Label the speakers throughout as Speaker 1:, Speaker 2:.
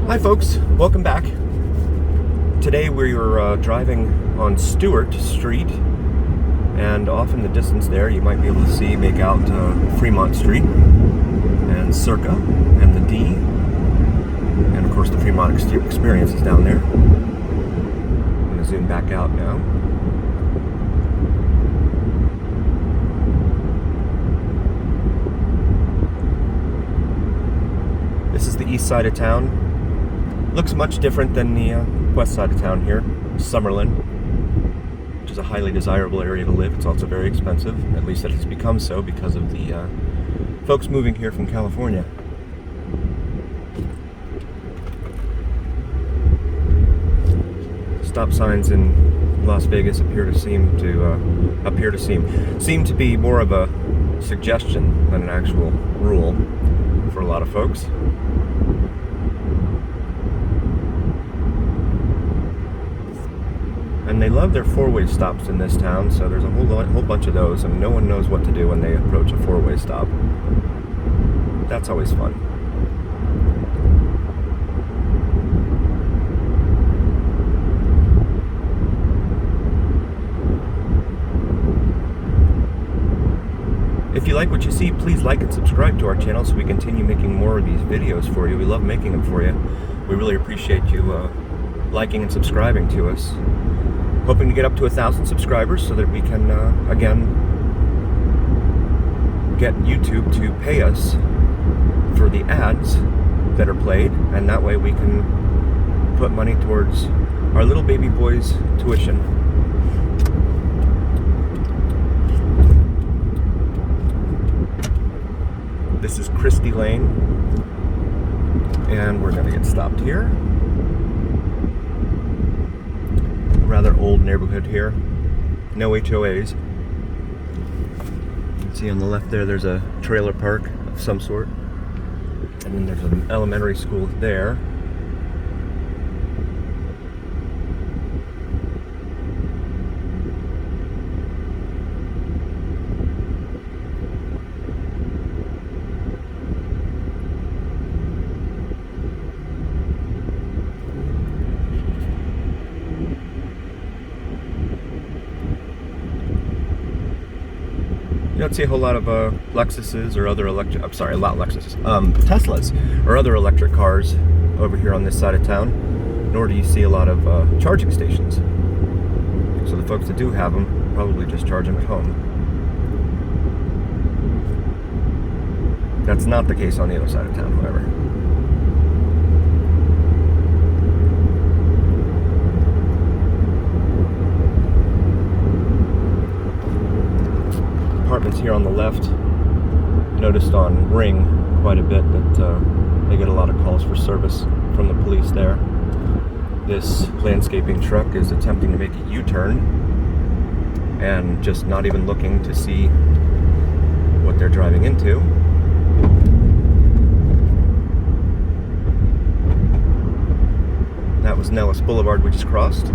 Speaker 1: Hi folks, welcome back. Today we are driving on Stewart Street, and off in the distance there you might be able to make out Fremont Street and Circa and the D, and of course the Fremont Experience is down there. I'm going to zoom back out now. This is the east side of town. Looks much different than the west side of town here, Summerlin, which is a highly desirable area to live. It's also very expensive, at least it has become so because of the folks moving here from California. Stop signs in Las Vegas seem to be more of a suggestion than an actual rule for a lot of folks. And they love their four-way stops in this town, so there's a whole bunch of those, and no one knows what to do when they approach a four-way stop. That's always fun. If you like what you see, please like and subscribe to our channel so we continue making more of these videos for you. We love making them for you. We really appreciate you liking and subscribing to us. Hoping to get up to 1,000 subscribers so that we can, again, get YouTube to pay us for the ads that are played, and that way we can put money towards our little baby boy's tuition. This is Christie Lane, and we're going to get stopped here. Rather old neighborhood here. No HOAs. You can see on the left there's a trailer park of some sort. And then there's an elementary school there. You don't see a whole lot of Lexuses or other Teslas or other electric cars over here on this side of town, nor do you see a lot of charging stations. So the folks that do have them probably just charge them at home. That's not the case on the other side of town, however. Apartments here on the left. Noticed on Ring quite a bit that they get a lot of calls for service from the police there. This landscaping truck is attempting to make a U-turn and just not even looking to see what they're driving into. That was Nellis Boulevard we just crossed.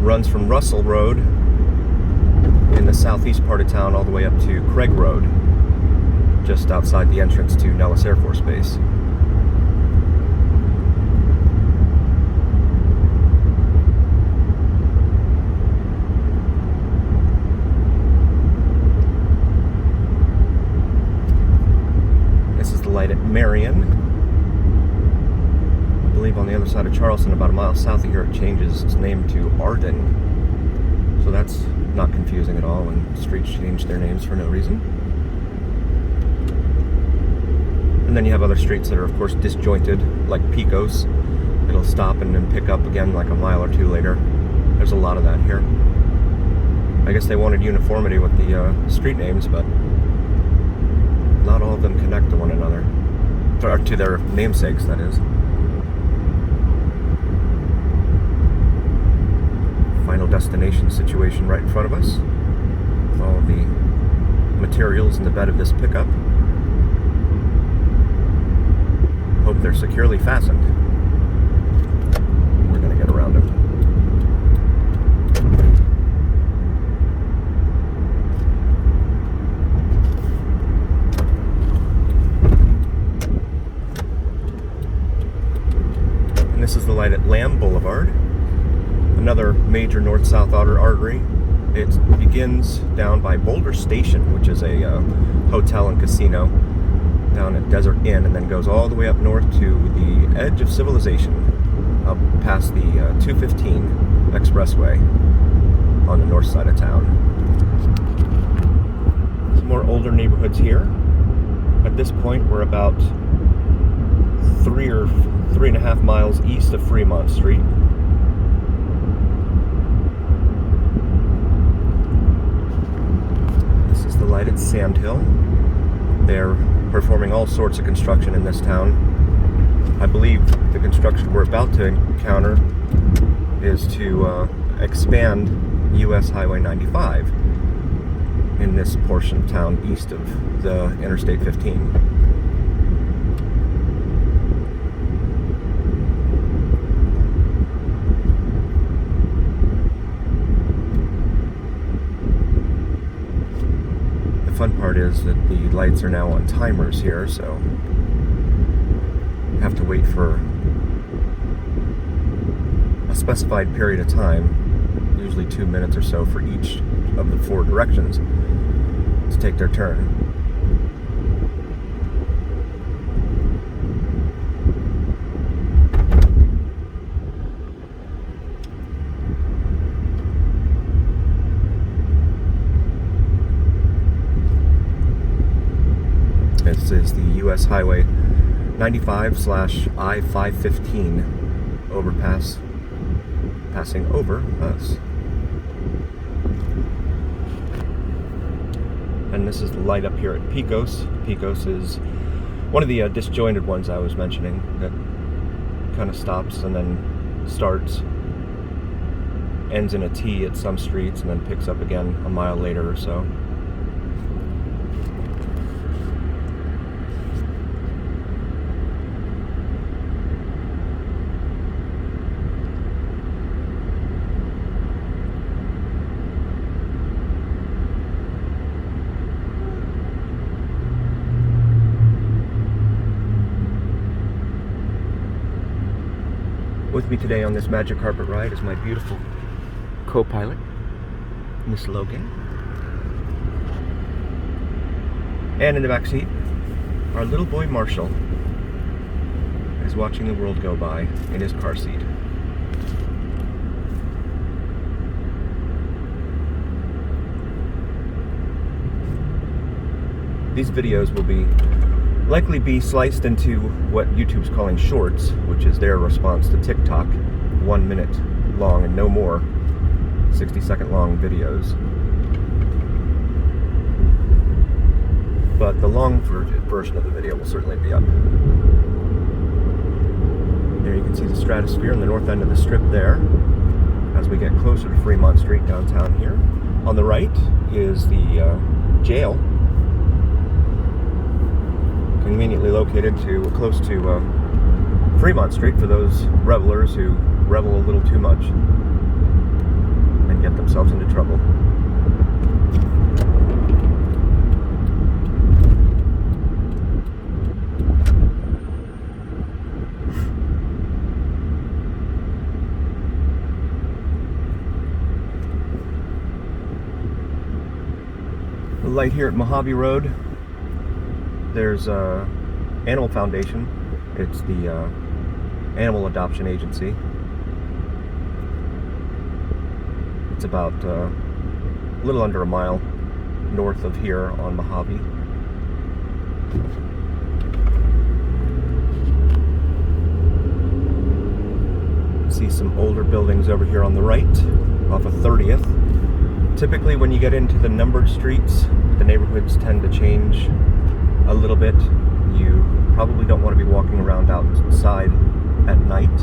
Speaker 1: Runs from Russell Road in the southeast part of town all the way up to Craig Road, just outside the entrance to Nellis Air Force Base. This is the light at Marion. I believe on the other side of Charleston, about a mile south of here, it changes its name to Arden. So that's not confusing at all when streets change their names for no reason. And then you have other streets that are of course disjointed, like Pecos. It'll stop and then pick up again like a mile or two later. There's a lot of that here. I guess they wanted uniformity with the street names, but not all of them connect to one another. Or to their namesakes, that is. Final destination situation right in front of us, with all of the materials in the bed of this pickup. Hope they're securely fastened. We're going to get around them. This is the light at Lamb Boulevard, another major north-south artery. It begins down by Boulder Station, which is a hotel and casino down at Desert Inn, and then goes all the way up north to the edge of civilization, up past the 215 expressway on the north side of town. Some more older neighborhoods here. At this point, we're about 3 or 3.5 miles east of Fremont Street. This is the light at Sand Hill. They're performing all sorts of construction in this town. I believe the construction we're about to encounter is to expand US Highway 95 in this portion of town east of the Interstate 15. The fun part is that the lights are now on timers here, so you have to wait for a specified period of time, usually 2 minutes or so for each of the 4 directions to take their turn. This is the US Highway 95/I-515 overpass, passing over us. And this is the light up here at Pecos. Pecos is one of the disjointed ones I was mentioning that kind of stops and then starts, ends in a T at some streets, and then picks up again a mile later or so. With me today on this magic carpet ride is my beautiful co-pilot, Miss Logan. And in the back seat, our little boy Marshall is watching the world go by in his car seat. These videos will likely be sliced into what YouTube's calling shorts, which is their response to TikTok, 1 minute long and no more, 60-second long videos. But the long version of the video will certainly be up. There you can see the stratosphere in the north end of the strip there, as we get closer to Fremont Street downtown here. On the right is the jail, conveniently located close to Fremont Street for those revelers who revel a little too much and get themselves into trouble. The light here at Mojave Road. There's Animal Foundation. It's the animal adoption agency. It's about a little under a mile north of here on Mojave. See some older buildings over here on the right, off of 30th. Typically when you get into the numbered streets, the neighborhoods tend to change a little bit. You probably don't want to be walking around outside at night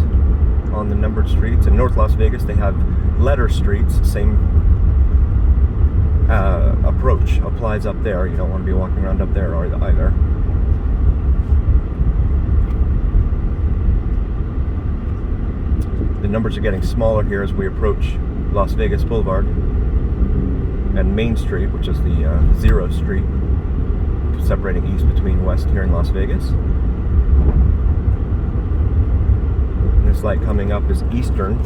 Speaker 1: on the numbered streets. In North Las Vegas, they have letter streets. Same approach applies up there. You don't want to be walking around up there either. The numbers are getting smaller here as we approach Las Vegas Boulevard and Main Street, which is the 0 street separating east between west here in Las Vegas. And this looks like coming up is Eastern.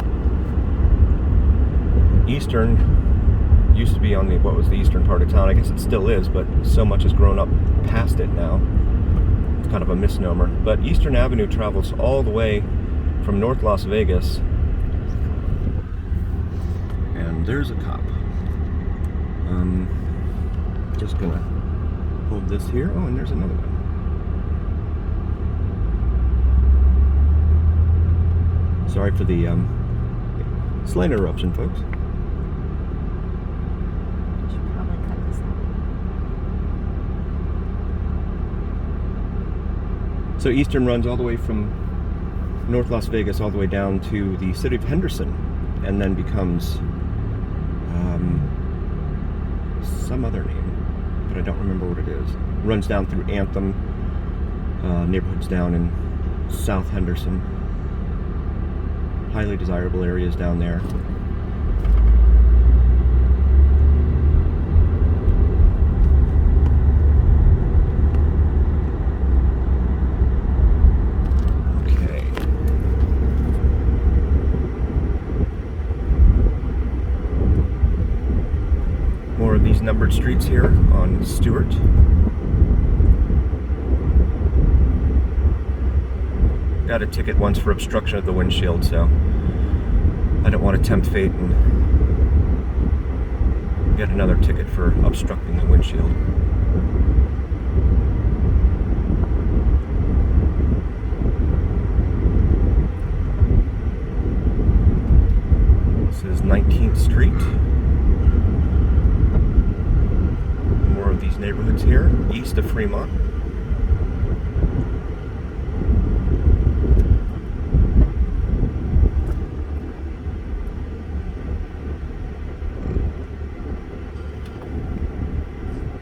Speaker 1: Eastern used to be on what was the eastern part of town. I guess it still is, but so much has grown up past it now. It's kind of a misnomer. But Eastern Avenue travels all the way from North Las Vegas. And there's a cop. Just gonna hold this here. Oh, and there's another one. Sorry for the slight interruption, folks.
Speaker 2: Should probably cut this out.
Speaker 1: So Eastern runs all the way from North Las Vegas all the way down to the city of Henderson, and then becomes some other name, but I don't remember what it is. Runs down through Anthem, neighborhoods down in South Henderson. Highly desirable areas down there. More of these numbered streets here on Stewart. Got a ticket once for obstruction of the windshield, so I don't want to tempt fate and get another ticket for obstructing the windshield. This is 19th Street. These neighborhoods here, east of Fremont.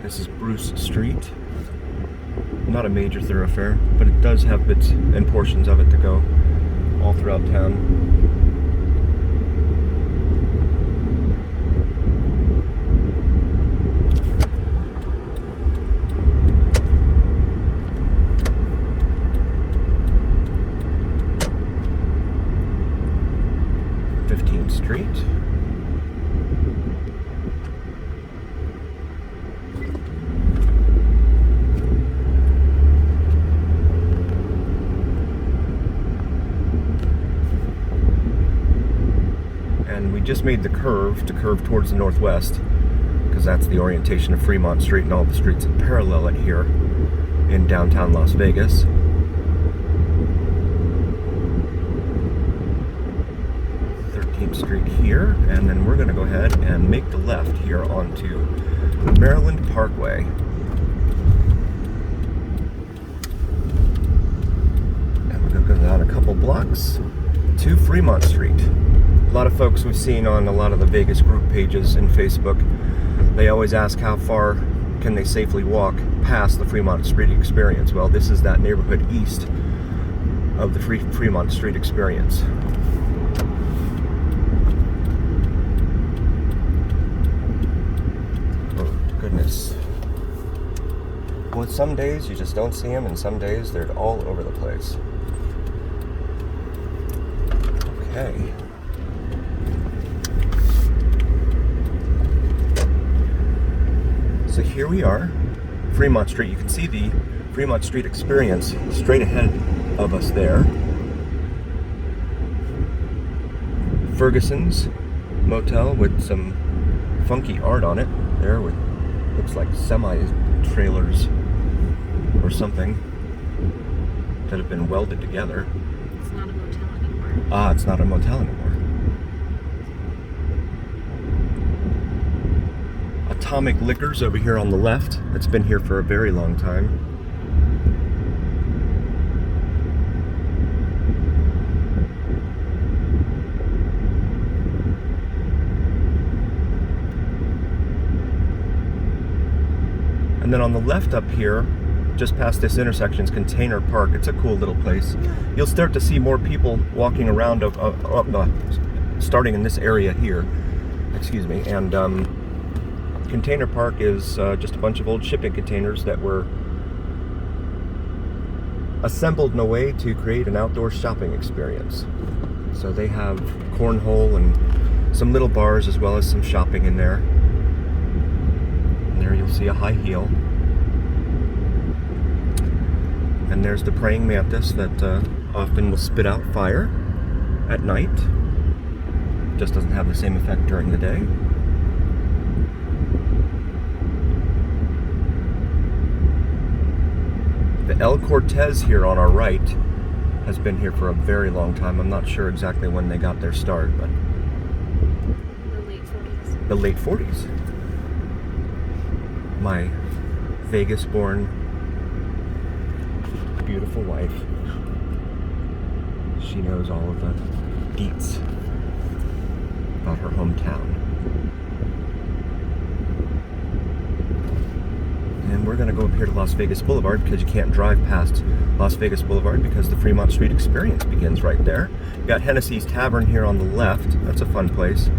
Speaker 1: This is Bruce Street. Not a major thoroughfare, but it does have bits and portions of it to go all throughout town. Street. And we just made the curve to curve towards the northwest, because that's the orientation of Fremont Street and all the streets that parallel it here in downtown Las Vegas. 13th Street here, and then we're going to go ahead and make the left here onto Maryland Parkway. And we're going to go down a couple blocks to Fremont Street. A lot of folks we've seen on a lot of the Vegas group pages in Facebook, they always ask how far can they safely walk past the Fremont Street Experience. Well, this is that neighborhood east of the Fremont Street Experience. Well, some days you just don't see them, and some days they're all over the place. Okay. So here we are, Fremont Street. You can see the Fremont Street Experience straight ahead of us there. Ferguson's Motel with some funky art on it there, with looks like semi-trailers or something that have been welded together.
Speaker 2: It's not a motel anymore.
Speaker 1: Ah, it's not a motel anymore. Atomic Liquors over here on the left. It's been here for a very long time. And then on the left up here, just past this intersection, is Container Park. It's a cool little place. You'll start to see more people walking around, starting in this area here. Excuse me. And Container Park is just a bunch of old shipping containers that were assembled in a way to create an outdoor shopping experience. So they have cornhole and some little bars as well as some shopping in there. And there you'll see a high heel. And there's the praying mantis that often will spit out fire at night. Just doesn't have the same effect during the day. The El Cortez here on our right has been here for a very long time. I'm not sure exactly when they got their start, but
Speaker 2: The late 40s.
Speaker 1: the late 40s. My Vegas-born beautiful wife. She knows all of the deets about her hometown. And we're going to go up here to Las Vegas Boulevard because you can't drive past Las Vegas Boulevard because the Fremont Street Experience begins right there. You got Hennessy's Tavern here on the left. That's a fun place.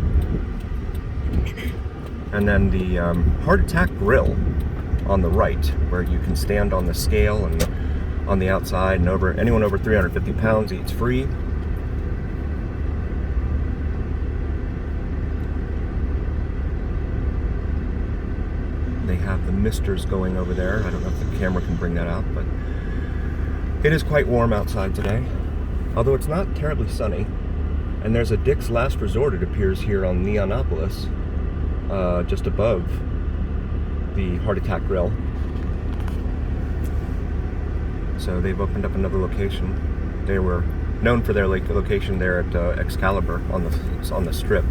Speaker 1: And then the Heart Attack Grill on the right, where you can stand on the scale and on the outside, and anyone over 350 pounds eats free. They have the misters going over there. I don't know if the camera can bring that out, but it is quite warm outside today, although it's not terribly sunny. And there's a Dick's Last Resort, it appears, here on Neonopolis, just above the Heart Attack Grill. So they've opened up another location. They were known for their location there at Excalibur on the Strip.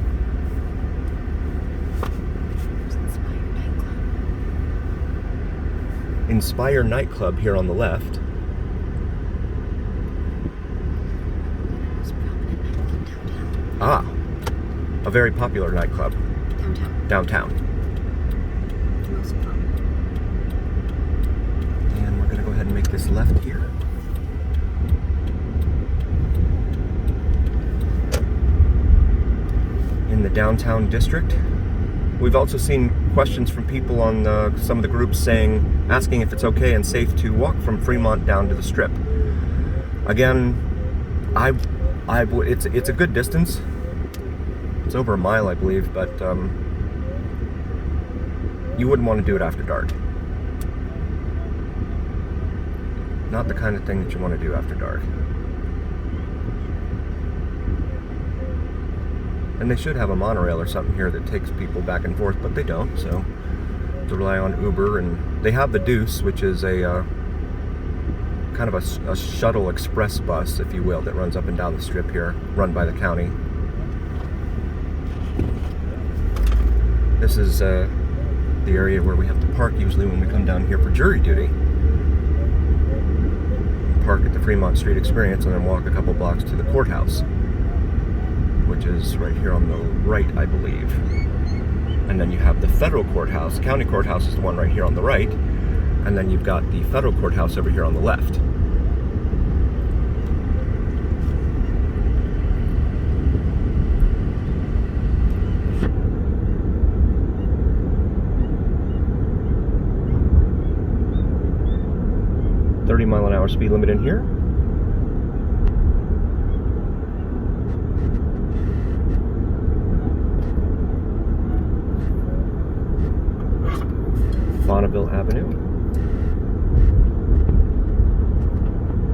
Speaker 1: Inspire Nightclub here on the left. Ah, a very popular nightclub. Downtown.
Speaker 2: Most prominent.
Speaker 1: And we're going to go ahead and make this left here. In the downtown district. We've also seen questions from people on some of the groups asking if it's okay and safe to walk from Fremont down to the Strip. Again, it's a good distance. It's over a mile, I believe, but you wouldn't want to do it after dark. Not the kind of thing that you want to do after dark. And they should have a monorail or something here that takes people back and forth, but they don't, so to rely on Uber. And they have the Deuce, which is a kind of a shuttle express bus, if you will, that runs up and down the Strip here, run by the county. This is the area where we have to park usually when we come down here for jury duty. Park at the Fremont Street Experience and then walk a couple blocks to the courthouse, which is right here on the right, I believe. And then you have the federal courthouse. County courthouse is the one right here on the right. And then you've got the federal courthouse over here on the left. .30-mile-an-hour speed limit in here. Bonneville Avenue.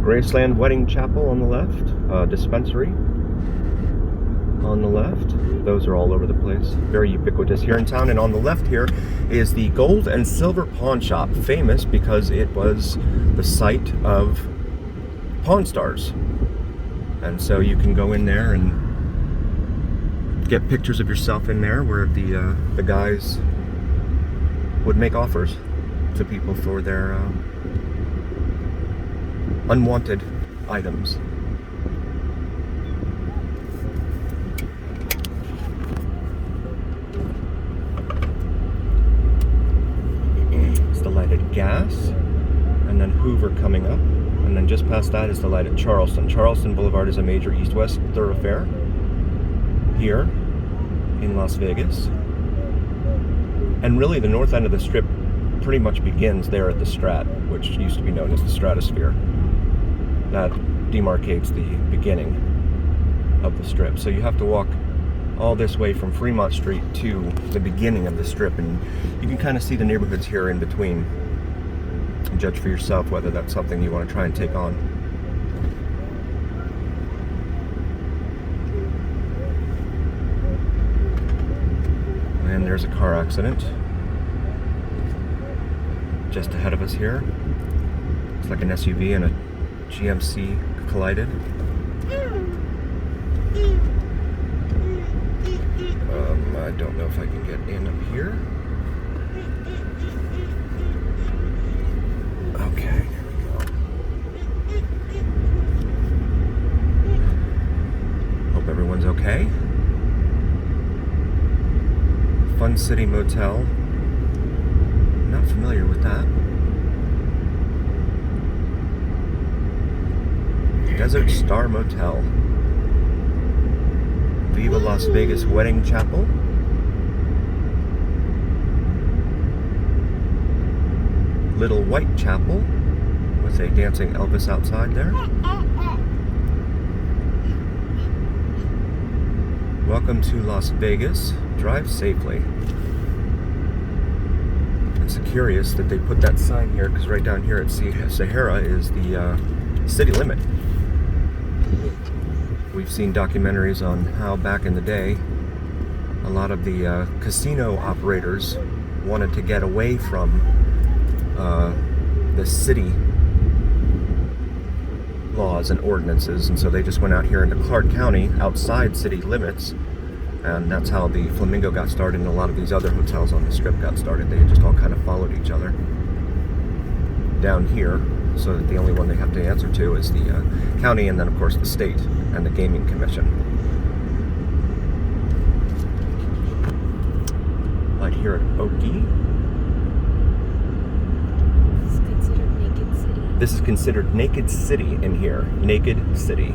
Speaker 1: Graceland Wedding Chapel on the left. Dispensary on the left. Those are all over the place. Very ubiquitous here in town. And on the left here is the Gold and Silver Pawn Shop, famous because it was the site of Pawn Stars. And so you can go in there and get pictures of yourself in there where the guys would make offers to people for their unwanted items. It's the light at Gas, and then Hoover coming up, and then just past that is the light at Charleston. Charleston Boulevard is a major east-west thoroughfare here in Las Vegas. And really the north end of the Strip pretty much begins there at the Strat, which used to be known as the Stratosphere. That demarcates the beginning. of the strip. So you have to walk all this way from Fremont Street to the beginning of the strip, and you can kind of see the neighborhoods here in between and judge for yourself whether that's something you want to try and take on. And there's a car accident just ahead of us here. It's like an SUV and a GMC collided. I don't know if I can get in up here. Okay, here we go. Hope everyone's okay. Fun City Motel. Not familiar with that. Desert Star Motel. Viva Las Vegas Wedding Chapel. Little White Chapel with a dancing Elvis outside there. Welcome to Las Vegas. Drive safely. It's curious that they put that sign here, because right down here at Sahara is the city limit. We've seen documentaries on how back in the day a lot of the casino operators wanted to get away from the city laws and ordinances, and so they just went out here into Clark County outside city limits, and that's how the Flamingo got started, and a lot of these other hotels on the strip got started. They just all kind of followed each other down here, so that the only one they have to answer to is the county, and then of course the state and the gaming commission. Right here at Oki. This is considered Naked City in here. Naked City.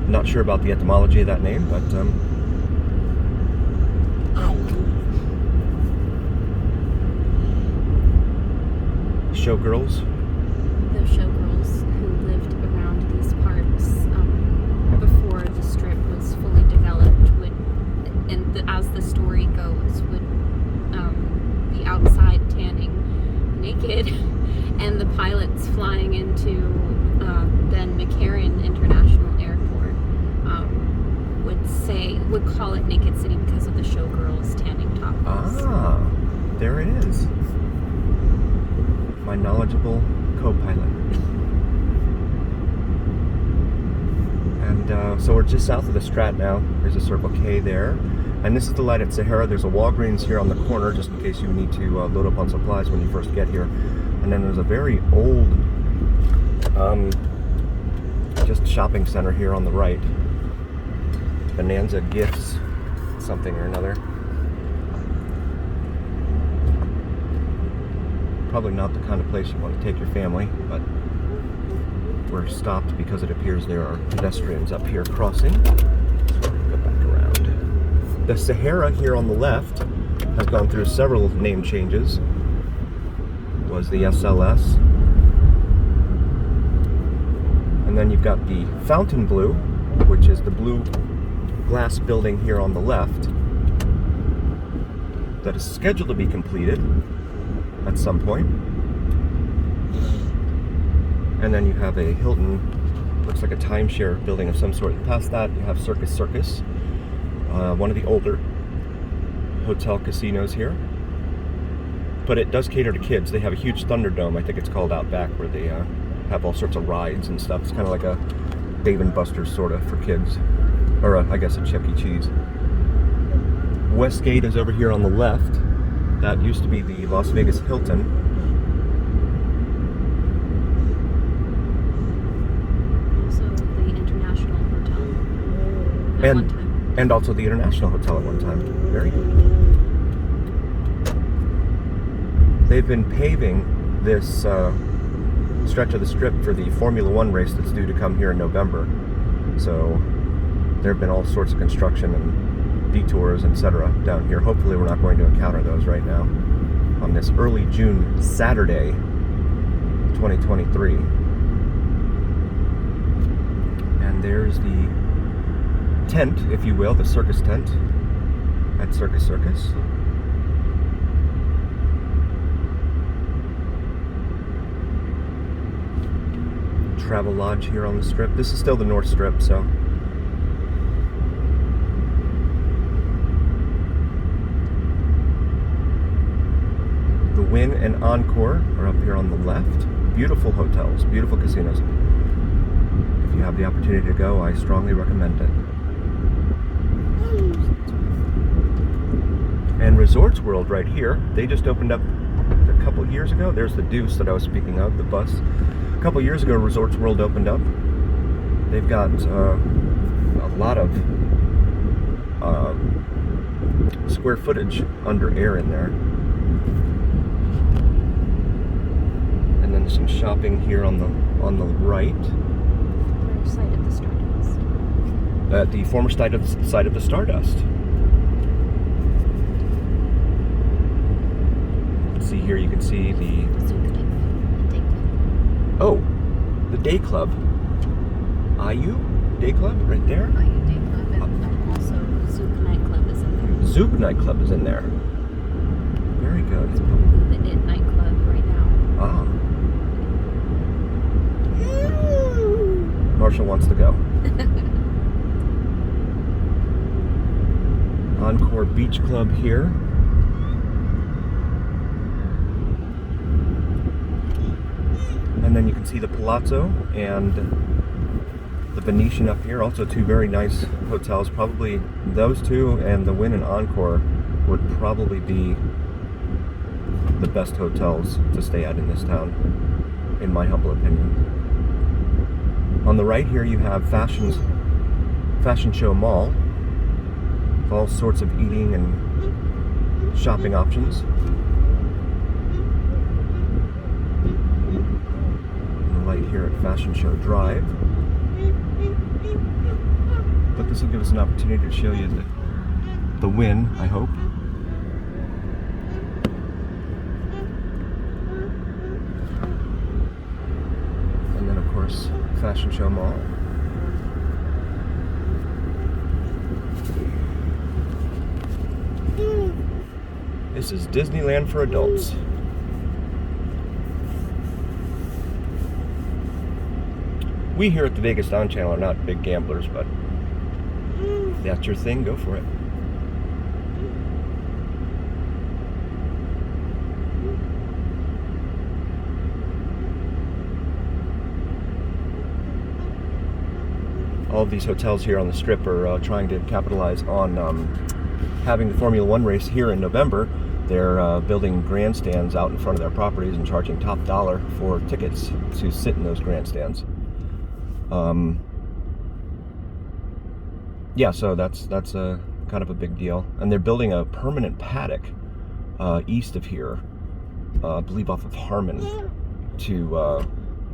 Speaker 1: Not sure about the etymology of that name, but showgirls.
Speaker 2: The showgirls who lived around these parts before the strip was fully developed would, as the story goes, would be outside tanning naked. And the pilots flying into then McCarran International Airport would call it Naked City because of the showgirls tanning topless.
Speaker 1: Ah, there it is. My knowledgeable co-pilot. And so we're just south of the Strat now. There's a Circle K there. And this is the light at Sahara. There's a Walgreens here on the corner, just in case you need to load up on supplies when you first get here. And then there's a very old just shopping center here on the right. Bonanza Gifts, something or another. Probably not the kind of place you want to take your family, but we're stopped because it appears there are pedestrians up here crossing. So go back around. The Sahara here on the left has gone through several name changes. Was the SLS. And then you've got the Fontainebleau, which is the blue glass building here on the left that is scheduled to be completed at some point. And then you have a Hilton, looks like a timeshare building of some sort. Past that you have Circus, one of the older hotel casinos here. But it does cater to kids. They have a huge Thunderdome, I think it's called, out back, where they have all sorts of rides and stuff. It's kind of like a Dave & Buster's sort of for kids. Or I guess a Chuck E. Cheese. Westgate is over here on the left. That used to be the Las Vegas Hilton.
Speaker 2: Also the International Hotel at one time.
Speaker 1: And also the International Hotel at one time. Very good. They've been paving this stretch of the strip for the Formula One race that's due to come here in November. So there have been all sorts of construction and detours, etc. down here. Hopefully we're not going to encounter those right now on this early June Saturday, 2023. And there's the tent, if you will, the circus tent at Circus Circus. Travel Lodge here on the Strip. This is still the North Strip, so. The Wynn and Encore are up here on the left. Beautiful hotels, beautiful casinos. If you have the opportunity to go, I strongly recommend it. And Resorts World right here, they just opened up a couple years ago. There's the Deuce that I was speaking of, the bus. A couple years ago, Resorts World opened up. They've got a lot of square footage under air in there. And then some shopping here on the right.
Speaker 2: Where site of the Stardust?
Speaker 1: At the former site of the Stardust. See here, you can see the Day Club. IU Day Club right there.
Speaker 2: IU Day Club, and also Zouk nightclub is in there.
Speaker 1: Zouk nightclub is in there. Very good.
Speaker 2: It's probably the It nightclub right now.
Speaker 1: Ah. Marshall wants to go. Encore Beach Club here. And then you can see the Palazzo and the Venetian up here. Also two very nice hotels. Probably those two and the Wynn and Encore would probably be the best hotels to stay at in this town, in my humble opinion. On the right here you have Fashion Show Mall, with all sorts of eating and shopping options. Light here at Fashion Show Drive. But this will give us an opportunity to show you the Wynn, I hope. And then of course Fashion Show Mall. This is Disneyland for adults. We here at the Vegas Dawn Channel are not big gamblers, but if that's your thing, go for it. All of these hotels here on the Strip are trying to capitalize on having the Formula One race here in November. They're building grandstands out in front of their properties and charging top dollar for tickets to sit in those grandstands. Yeah, so that's a kind of a big deal. And they're building a permanent paddock east of here, I believe off of Harmon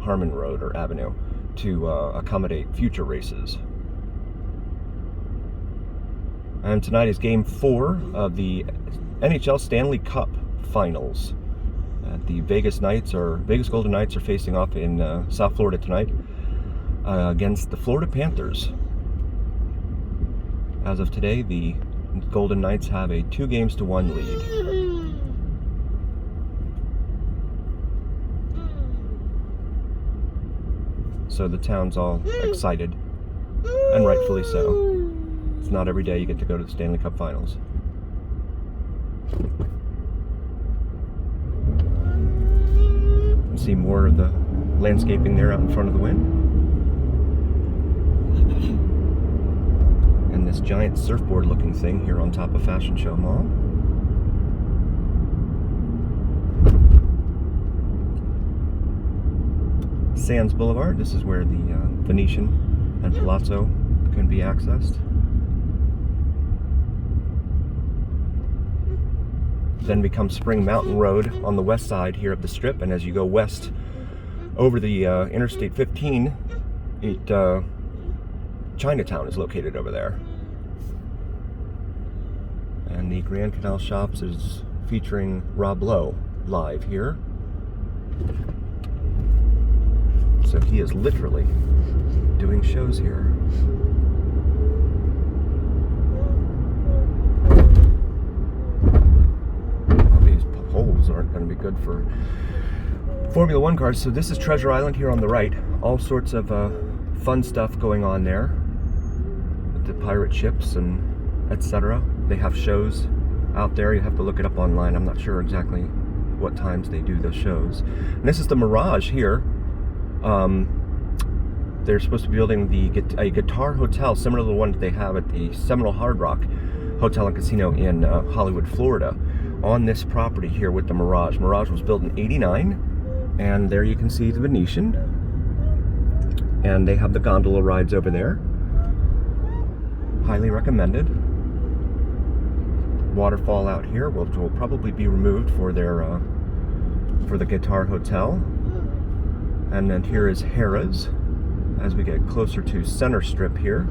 Speaker 1: Road or Avenue, to accommodate future races. And tonight is Game 4 of the NHL Stanley Cup Finals. The Vegas Golden Knights are facing off in South Florida tonight against the Florida Panthers. As of today, the Golden Knights have a 2-1 lead. So the town's all excited, and rightfully so. It's not every day you get to go to the Stanley Cup Finals. See more of the landscaping there out in front of the Wynn. And this giant surfboard looking thing here on top of Fashion Show Mall. Sands Boulevard, this is where the Venetian and Palazzo can be accessed. Then becomes Spring Mountain Road on the west side here of the Strip, and as you go west over the Interstate 15, Chinatown is located over there. And the Grand Canal Shops is featuring Rob Lowe live here. So he is literally doing shows here. going to be good for Formula One cars. So this is Treasure Island here on the right. All sorts of fun stuff going on there. The pirate ships and etc. They have shows out there. You have to look it up online. I'm not sure exactly what times they do the shows. And this is the Mirage here. They're supposed to be building a guitar hotel similar to the one that they have at the Seminole Hard Rock Hotel and Casino in Hollywood, Florida, on this property here with the Mirage. Mirage was built in '89, and there you can see the Venetian, and they have the gondola rides over there. Highly recommended. Waterfall out here will probably be removed for their for the guitar hotel. And then here is Harrah's as we get closer to Center Strip here.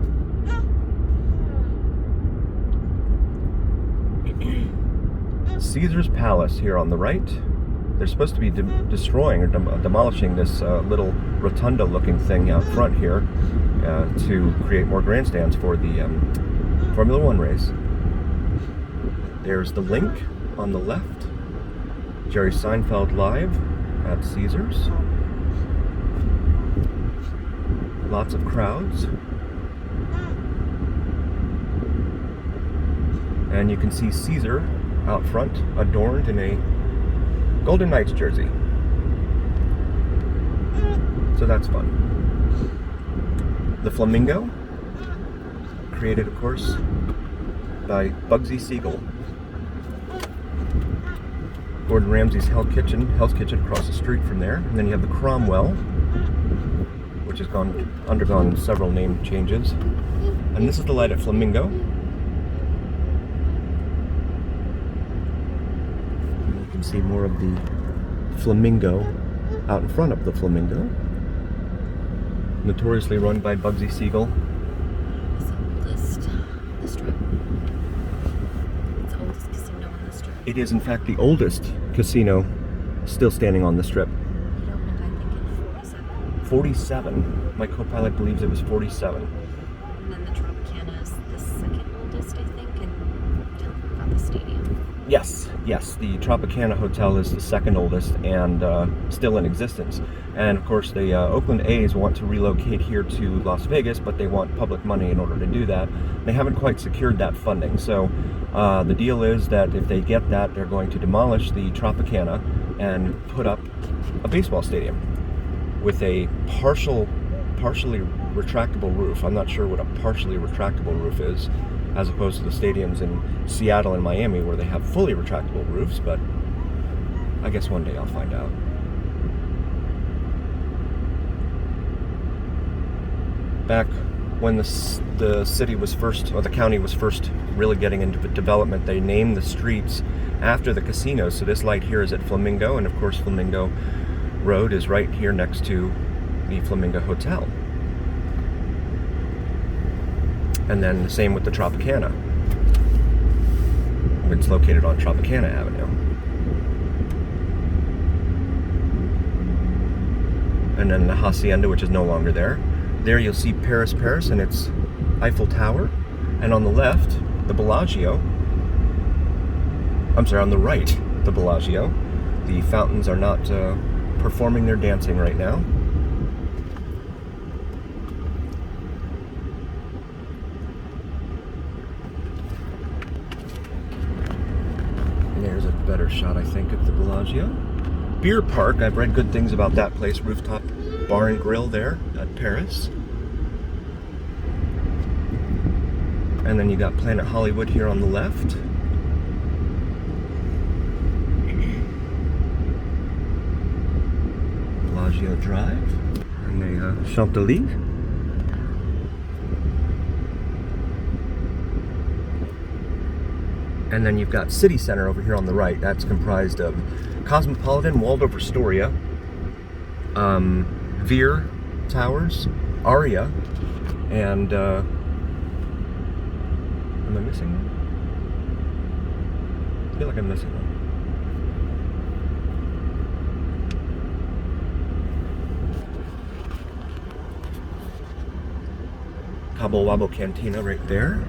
Speaker 1: Caesar's Palace here on the right. They're supposed to be destroying or demolishing this little rotunda looking thing out front here to create more grandstands for the Formula One race. There's the Link on the left. Jerry Seinfeld live at Caesars. Lots of crowds. And you can see Caesar out front, adorned in a Golden Knights jersey. So that's fun. The Flamingo, created of course by Bugsy Siegel. Gordon Ramsay's Hell's Kitchen across the street from there. And then you have the Cromwell, which has undergone several name changes. And this is the light at Flamingo. And you can see more of the Flamingo out in front of the Flamingo. Notoriously run by Bugsy Siegel.
Speaker 2: It's the oldest on the strip. It's the oldest casino on the strip.
Speaker 1: It is in fact the oldest casino still standing on the strip.
Speaker 2: It opened, I think, in 47.
Speaker 1: 47. My co-pilot believes it was 47.
Speaker 2: And then the Tropicana is the second oldest, I think, and tell them about the stadium.
Speaker 1: Yes, the Tropicana Hotel is the second oldest and still in existence. And of course the Oakland A's want to relocate here to Las Vegas, but they want public money in order to do that. They haven't quite secured that funding. So the deal is that if they get that, they're going to demolish the Tropicana and put up a baseball stadium with a partially retractable roof. I'm not sure what a partially retractable roof is, as opposed to the stadiums in Seattle and Miami where they have fully retractable roofs, but I guess one day I'll find out. Back when the city was first, or the county was first really getting into development, they named the streets after the casinos. So this light here is at Flamingo, and of course Flamingo Road is right here next to the Flamingo Hotel. And then the same with the Tropicana. It's located on Tropicana Avenue. And then the Hacienda, which is no longer there. There you'll see Paris, and its Eiffel Tower. And on the left, the Bellagio. I'm sorry, on the right, the Bellagio. The fountains are not performing their dancing right now. There's a better shot, I think, of the Bellagio. Beer Park, I've read good things about that place. Rooftop bar and grill there at Paris. And then you got Planet Hollywood here on the left. Bellagio Drive. And the Champs-Élysées. And then you've got City Center over here on the right. That's comprised of Cosmopolitan, Waldorf Astoria, Veer Towers, Aria, and am I missing one? I feel like I'm missing one. Cabo Wabo Cantina right there.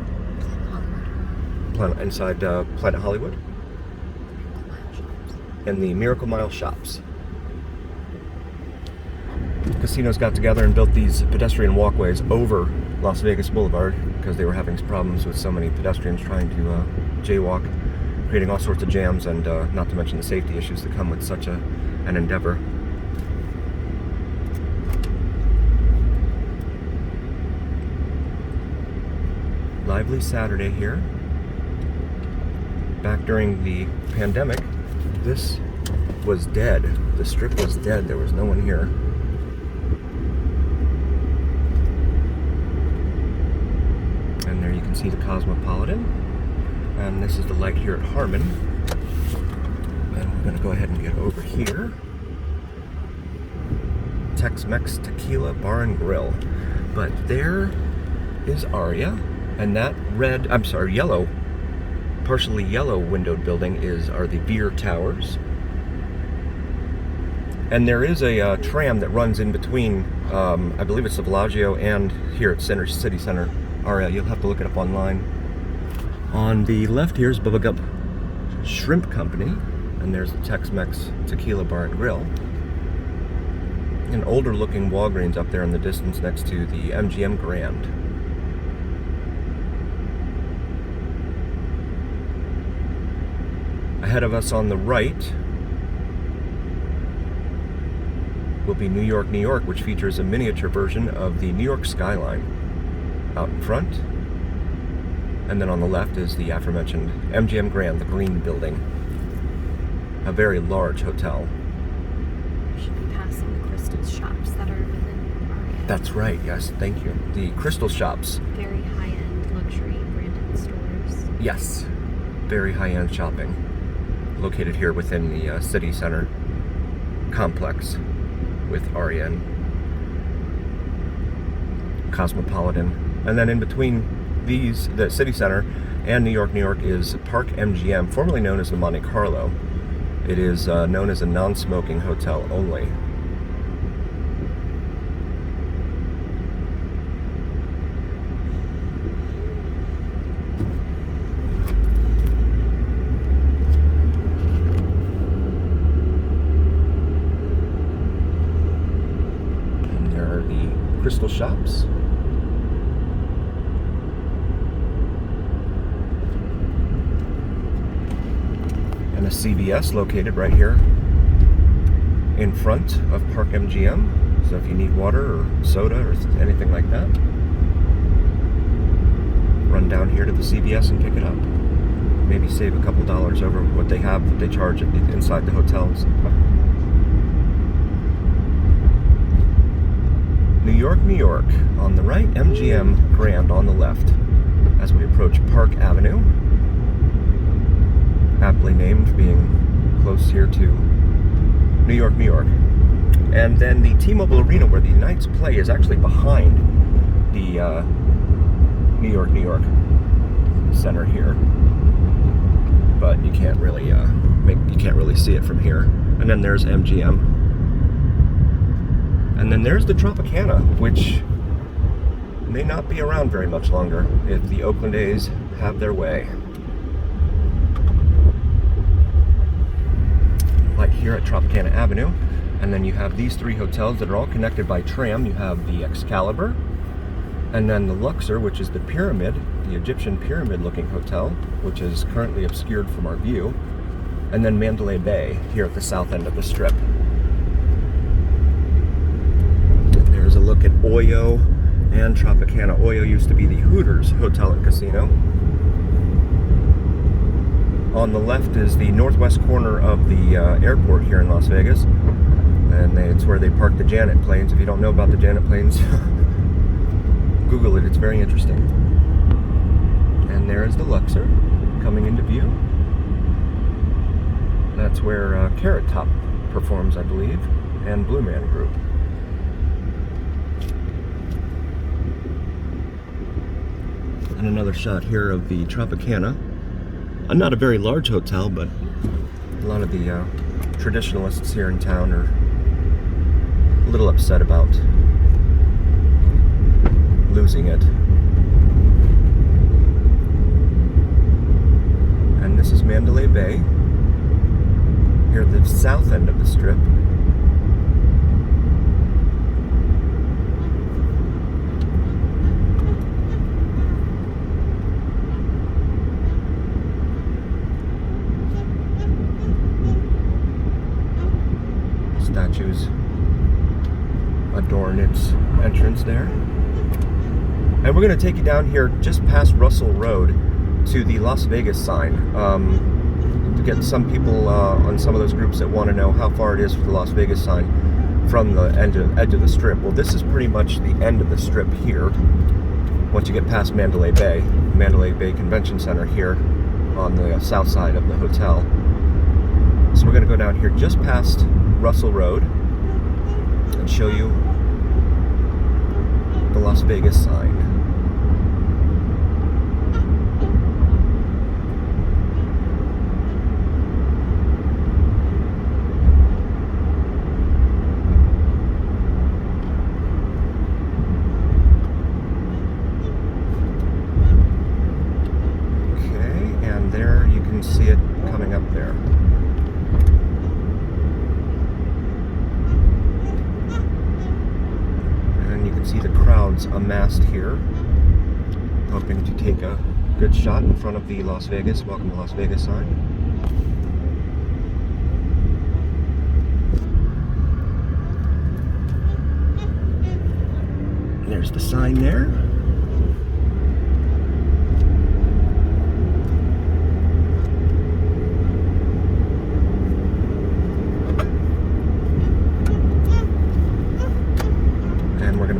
Speaker 1: Inside Planet Hollywood. and the Miracle Mile shops. Casinos got together and built these pedestrian walkways over Las Vegas Boulevard because they were having problems with so many pedestrians trying to jaywalk, creating all sorts of jams, and not to mention the safety issues that come with such an endeavor. Lively Saturday here. Back during the pandemic, this was dead. The strip was dead. There was no one here. And there you can see the Cosmopolitan. And this is the light here at Harmon. And we're going to go ahead and get over here. Tex-Mex Tequila Bar and Grill. But there is Aria. And that yellow, partially yellow windowed building are the Beer Towers. And there is a tram that runs in between, I believe it's the Bellagio and here at City Center Aria. You'll have to look it up online. On the left here is Bubba Gump Shrimp Company, and there's the Tex-Mex Tequila Bar and Grill. An older looking Walgreens up there in the distance next to the MGM Grand. Ahead of us on the right will be New York, New York, which features a miniature version of the New York skyline out in front. And then on the left is the aforementioned MGM Grand, the green building. A very large hotel.
Speaker 2: We should be passing the Crystal shops that are within Aria.
Speaker 1: That's right, yes, thank you. The Crystal shops.
Speaker 2: Very high-end luxury branded stores.
Speaker 1: Yes, very high-end shopping. Located here within the City Center complex with Aria and Cosmopolitan. And then in between these, the City Center and New York, New York, is Park MGM, formerly known as the Monte Carlo. It is known as a non-smoking hotel only. Crystal shops. And a CVS located right here in front of Park MGM. So if you need water or soda or anything like that, run down here to the CVS and pick it up. Maybe save a couple dollars over what they have that they charge inside the hotels. New York, New York, on the right, MGM Grand on the left, as we approach Park Avenue, aptly named, being close here to New York, New York. And then the T-Mobile Arena, where the Knights play, is actually behind the New York, New York center here, but you can't really see it from here. And then there's MGM. And then there's the Tropicana, which may not be around very much longer if the Oakland A's have their way. Right here at Tropicana Avenue. And then you have these three hotels that are all connected by tram. You have the Excalibur, and then the Luxor, which is the pyramid, the Egyptian pyramid-looking hotel, which is currently obscured from our view. And then Mandalay Bay here at the south end of the strip. There's a look at Oyo and Tropicana. Oyo used to be the Hooters Hotel and Casino. On the left is the northwest corner of the airport here in Las Vegas. And it's where they park the Janet planes. If you don't know about the Janet planes, Google it. It's very interesting. And there is the Luxor coming into view. That's where Carrot Top performs, I believe, and Blue Man Group. And another shot here of the Tropicana. Not a very large hotel, but a lot of the traditionalists here in town are a little upset about losing it. And this is Mandalay Bay here at the south end of the strip. Statues adorn its entrance there. And we're going to take you down here just past Russell Road to the Las Vegas sign. To get some people on some of those groups that want to know how far it is for the Las Vegas sign from the edge of the strip. Well, this is pretty much the end of the strip here. Once you get past Mandalay Bay Convention Center here on the south side of the hotel. So we're going to go down here just past Russell Road and show you the Las Vegas sign. Okay, and there you can see it coming up there. See the crowds amassed here, hoping to take a good shot in front of the Las Vegas, welcome to Las Vegas sign. There's the sign there.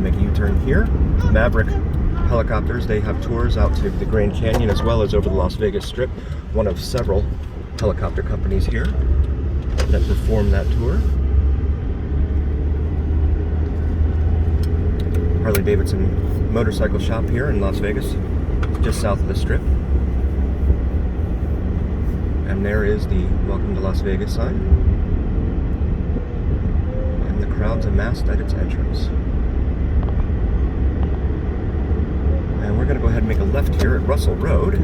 Speaker 1: U-turn here. Maverick helicopters, they have tours out to the Grand Canyon as well as over the Las Vegas Strip. One of several helicopter companies here that perform that tour. Harley-Davidson motorcycle shop here in Las Vegas, just south of the Strip. And there is the Welcome to Las Vegas sign. And the crowd's amassed at its entrance. And we're going to go ahead and make a left here at Russell Road.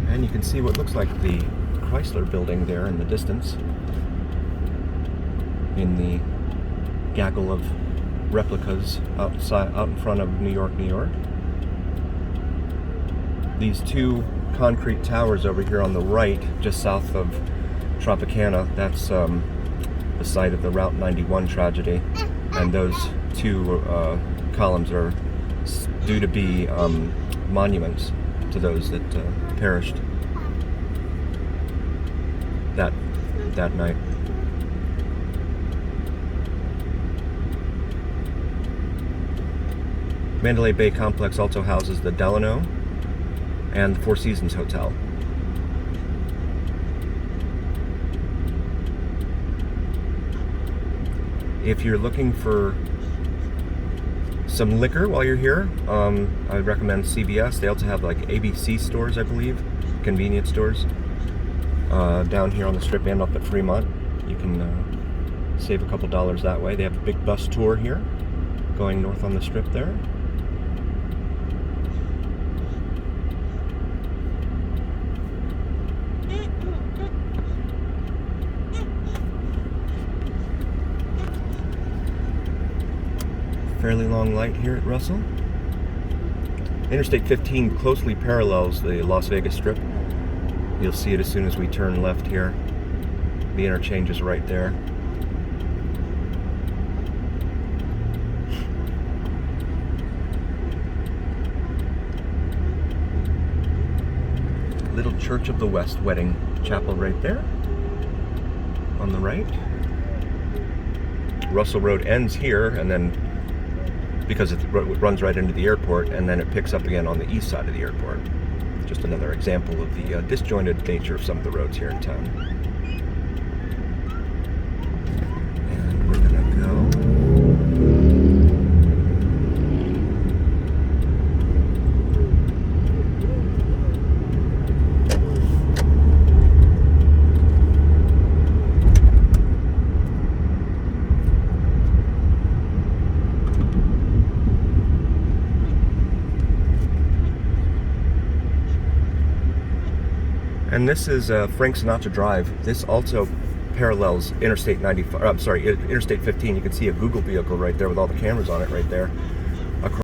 Speaker 1: And you can see what looks like the Chrysler building there in the distance, in the gaggle of replicas out in front of New York, New York. These two concrete towers over here on the right, just south of Tropicana, that's the site of the Route 91 tragedy, and those two columns are due to be monuments to those that perished that night. Mandalay Bay Complex also houses the Delano and the Four Seasons Hotel. If you're looking for some liquor while you're here, I would recommend CVS. They also have like ABC stores, I believe, convenience stores, down here on the Strip and up at Fremont. You can save a couple dollars that way. They have a big bus tour here going north on the Strip there. Fairly long light here at Russell. Interstate 15 closely parallels the Las Vegas Strip. You'll see it as soon as we turn left here. The interchange is right there. Little Church of the West wedding chapel right there on the right. Russell Road ends here, and then because it runs right into the airport, and then it picks up again on the east side of the airport. Just another example of the disjointed nature of some of the roads here in town. And we're gonna go. And this is Frank Sinatra Drive. This also parallels Interstate 95. I'm sorry, Interstate 15. You can see a Google vehicle right there with all the cameras on it right there.